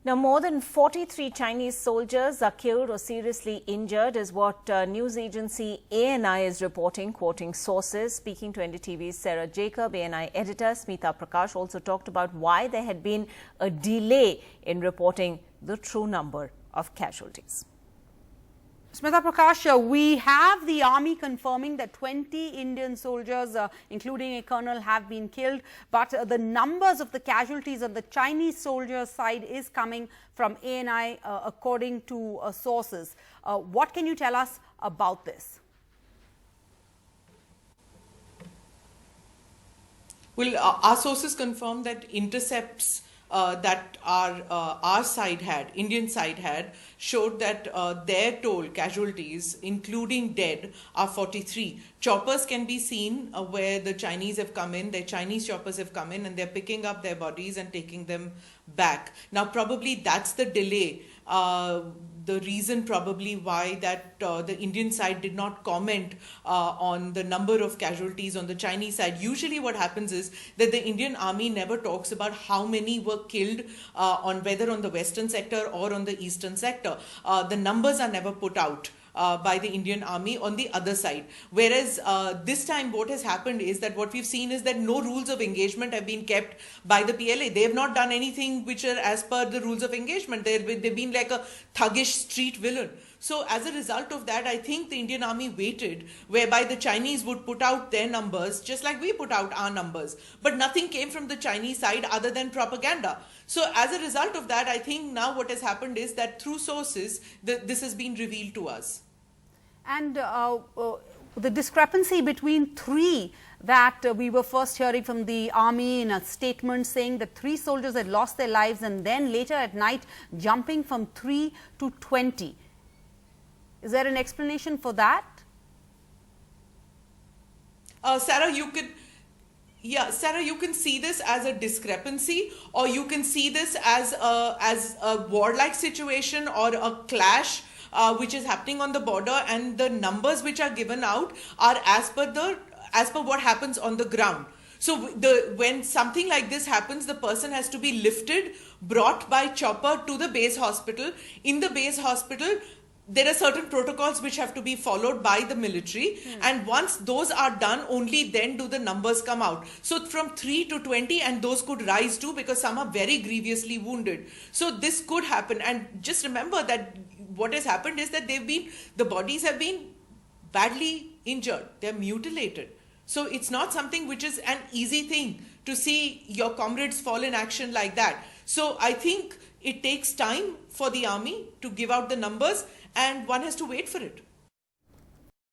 Now, more than 43 Chinese soldiers are killed or seriously injured is what news agency ANI is reporting, quoting sources. Speaking to NDTV's Sarah Jacob, ANI editor Smita Prakash also talked about why there had been a delay in reporting the true number of casualties. Smita Prakash, we have the army confirming that 20 Indian soldiers, including a colonel, have been killed. But the numbers of the casualties on the Chinese soldiers' side is coming from ANI, according to sources. What can you tell us about this? Well, our sources confirm that intercepts that our side had, Indian side had, showed that their toll casualties, including dead, are 43. Choppers can be seen where the Chinese have come in, their Chinese choppers have come in and they're picking up their bodies and taking them back. Now, probably that's the delay. The reason probably why that the Indian side did not comment on the number of casualties on the Chinese side. Usually what happens is that the Indian army never talks about how many were killed on whether on the western sector or on the eastern sector. The numbers are never put out by the Indian army on the other side. Whereas this time what has happened is that what we've seen is that no rules of engagement have been kept by the PLA. They have not done anything which are as per the rules of engagement. They've been like a thuggish street villain. So as a result of that, I think the Indian army waited, whereby the Chinese would put out their numbers just like we put out our numbers. But nothing came from the Chinese side other than propaganda. So as a result of that, I think now what has happened is that through sources, this has been revealed to us. And the discrepancy between three that we were first hearing from the army in a statement saying that 3 soldiers had lost their lives and then later at night jumping from 3 to 20. Is there an explanation for that? Sarah, you can see this as a discrepancy, or you can see this as a warlike situation or a clash which is happening on the border, and the numbers which are given out are as per what happens on the ground. So when something like this happens, the person has to be lifted, brought by chopper to the base hospital. In the base hospital, there are certain protocols which have to be followed by the military, and once those are done, only then do the numbers come out. So from 3 to 20, and those could rise too, because some are very grievously wounded. So this could happen, and just remember that what has happened is that the bodies have been badly injured, they're mutilated. So it's not something which is an easy thing to see your comrades fall in action like that. So I think it takes time for the army to give out the numbers, and one has to wait for it.